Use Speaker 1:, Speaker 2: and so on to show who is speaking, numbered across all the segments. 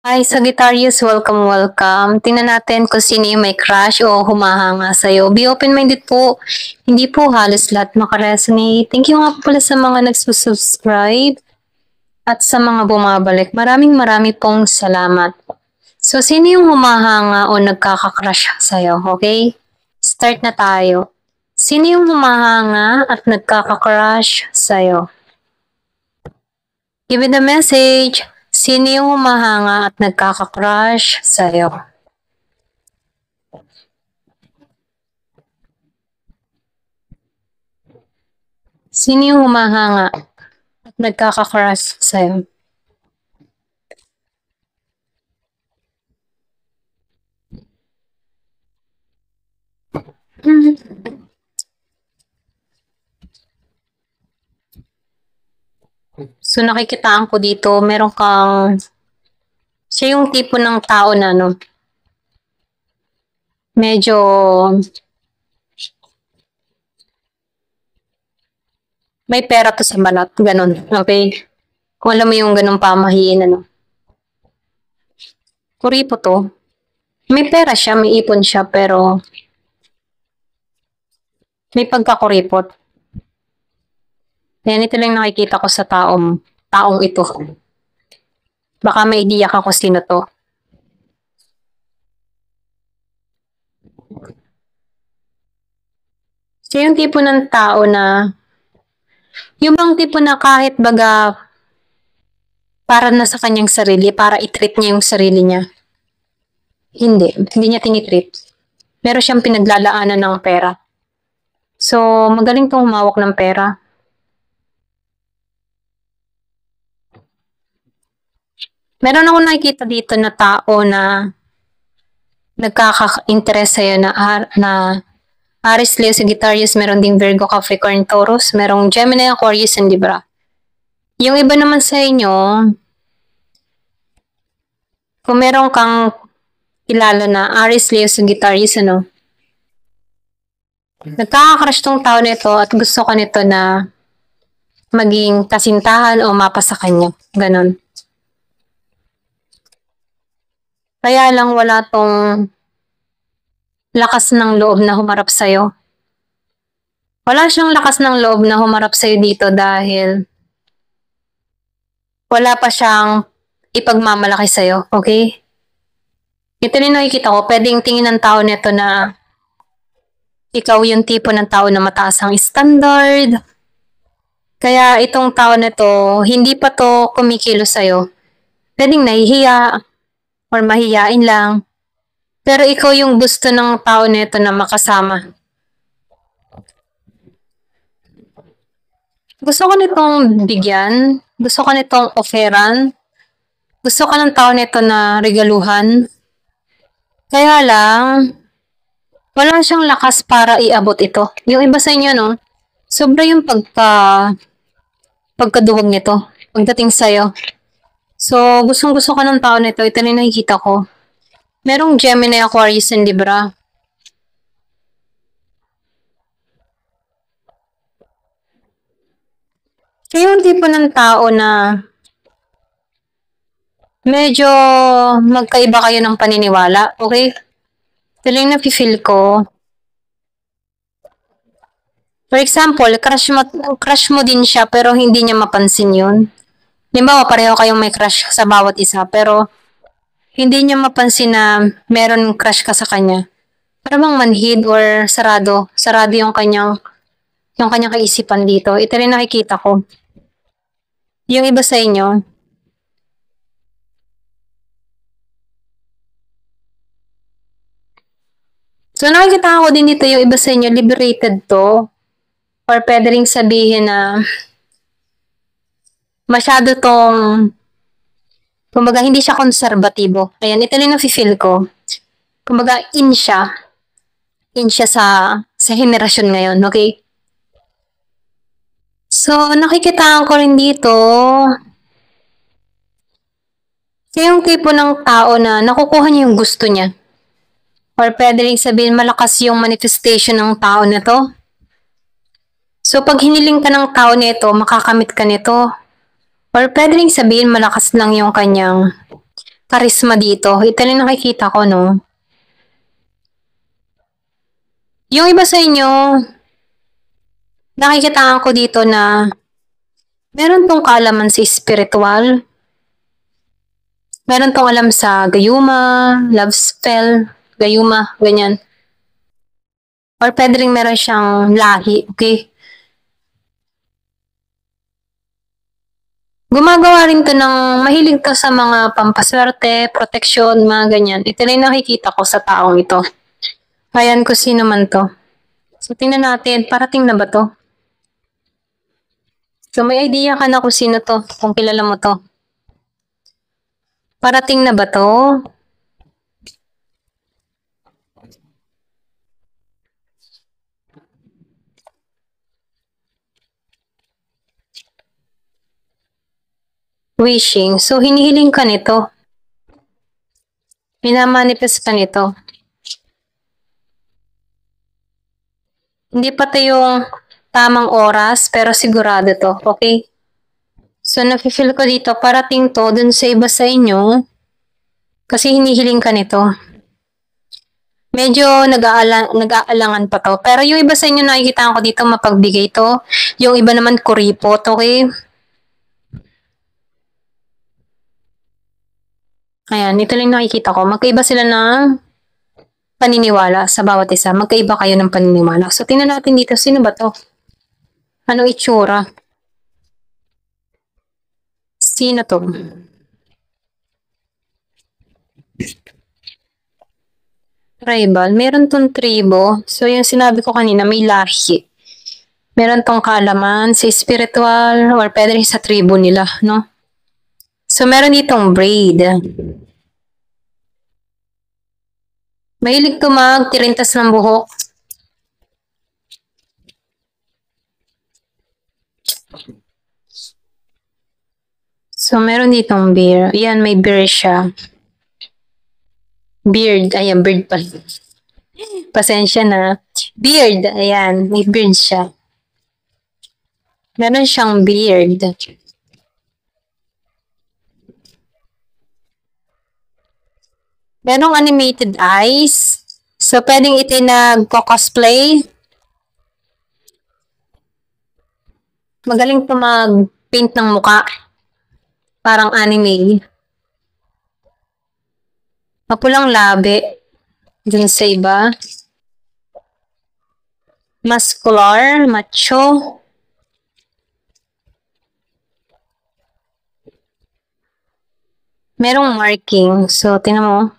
Speaker 1: Hi, Sagittarius, welcome, welcome. Tingnan natin kung sino yung may crush o humahanga sa'yo. Be open-minded po. Hindi po halos lahat makaresonate. Thank you nga po pala sa mga nagsusubscribe at sa mga bumabalik. Marami pong salamat. So, sino yung humahanga o nagkaka-crush sa'yo? Okay? Start na tayo. Sino yung humahanga at nagkaka-crush sa'yo? Give me the message. Sino yung humahanga at nagkaka-crush sa'yo? Sino yung humahanga at nagkaka-crush sa'yo? So nakikitaan ko dito, meron kang, siya yung tipo ng tao na medyo may pera to sa balat, ganun, okay? Kung alam mo yung ganun pamahiin, Kuripo to. May pera siya, may ipon siya, pero may pagkakuripot. Yan, ito lang nakikita ko sa taong ito. Baka may idea ka kung sino to. Siya yung tipo ng tao na, yung bang tipo na kahit baga, para na sa kanyang sarili, para i-treat niya yung sarili niya. Hindi niya tinitreat. Meron siyang pinaglalaanan ng pera. So, magaling tong humawak ng pera. Meron ako nakikita dito na tao na nagkaka-interest sa'yo na Aries, Leo, Sagittarius, meron ding Virgo, Capricorn, Taurus, merong Gemini, Aquarius, and Libra. Yung iba naman sa inyo, kung meron kang kilala na Aries, Leo, Sagittarius, nagkaka-crush tong tao nito at gusto ka nito na maging kasintahan o mapa sa kanya. Ganon. Kaya lang wala tong lakas ng loob na humarap sa'yo. Wala siyang lakas ng loob na humarap sa'yo dito dahil wala pa siyang ipagmamalaki sa'yo, okay? Ito rin nakikita ko, pwedeng tingin ng tao nito na ikaw yung tipo ng tao na mataas ang standard. Kaya itong tao nito, hindi pa to kumikilos sa'yo. Pwedeng nahihiya or mahihiyain lang. Pero ikaw yung gusto ng tao nito na makasama. Gusto ko nitong bigyan. Gusto ko nitong offeran. Gusto ko ng tao nito na regaluhan. Kaya lang, wala siyang lakas para iabot ito. Yung iba sa inyo, sobra yung pagkaduwag nito pagdating sa'yo. So, gustong-gusto ka ng tao nito. Ito na nakikita ko. Merong Gemini, Aquarius, and Libra. Kaya yung tipo ng tao na medyo magkaiba kayo ng paniniwala, okay? Ito lang nafe-feel ko. For example, crush mo din siya pero hindi niya mapansin yun. Halimbawa, pareho kayong may crush sa bawat isa pero hindi niya mapansin na meron crush ka sa kanya. Para bang manhid or sarado. Sarado yung kanyang kaisipan dito. Ito rin nakikita ko. Yung iba sa inyo, so nakikita ko din dito yung iba sa inyo, liberated to. Or pwede rin sabihin na masyado tong, kumbaga hindi siya konserbatibo. Ayan, ito rin nafe-feel ko. Kumbaga in siya sa henerasyon ngayon, okay? So, nakikitaan ko rin dito, siya yung tipo ng tao na nakukuha niya yung gusto niya. Or pwede rin sabihin malakas yung manifestation ng tao na to. So, pag hiniling ka ng tao nito, makakamit ka nito. Or pwede rin sabihin malakas lang yung kanyang charisma dito. Ito lang nakikita ko, no? Yung iba sa inyo, nakikitaan ko dito na meron tong kaalaman sa spiritual. Meron tong alam sa gayuma, love spell, gayuma, ganyan. Or pwede rin meron siyang lahi, okay? Gumagawa rin to ng mahilig to sa mga pampaswerte, proteksyon, mga ganyan. Ito rin nakikita ko sa taong ito. Ayan ko sino man to. So, tingnan natin. Parating na ba to? So, may idea ka na kung sino to, kung kilala mo to. Parating na ba to? Wishing. So, hinihiling ka nito. Minamanifest ka nito. Hindi pa to yung tamang oras, pero sigurado to. Okay? So, nafe-feel ko dito, parating to dun sa iba sa inyo. Kasi hinihiling ka nito. Medyo nag-aalangan pa to. Pero yung iba sa inyo nakikita ko dito, mapagbigay to. Yung iba naman kuripot, okay? Ayan, ito lang nakikita ko. Magkaiba sila ng paniniwala sa bawat isa. Magkaiba kayo ng paniniwala. So, tingnan natin dito. Sino ba to? Anong itsura? Sino to? Tribal. Meron tong tribo. So, yung sinabi ko kanina, may lahi. Meron tong kaalaman sa spiritual or pwede rin sa tribo nila, no? So, meron ditong braid. Mahilig to magtirintas ng buhok. So, meron ditong beard. Ayan, may beard siya. Beard. Ayan, beard pala. Pasensya na. Beard. Ayan, may beard siya. Meron siyang beard. Merong animated eyes. So, pwedeng ito nag-cosplay. Magaling to mag-paint ng muka. Parang anime. Mapulang labi. Dun sa iba. Muscular, macho. Merong marking. So, tingnan mo.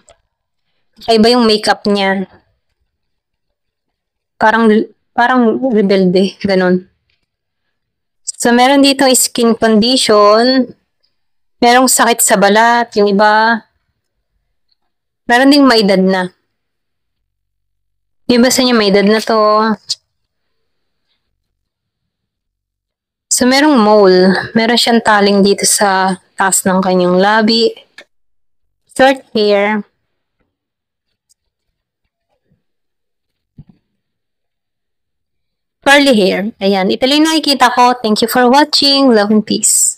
Speaker 1: Iba yung makeup niya. Parang rebelde. Ganon. So, meron dito skin condition. Merong sakit sa balat. Yung iba. Meron ding may edad na. Yung iba sa inyo may edad na to. So, merong mole. Meron siyang taling dito sa taas ng kanyang labi. Short hair. Curly hair. Ayan. Ito lang nakikita ko. Thank you for watching. Love and peace.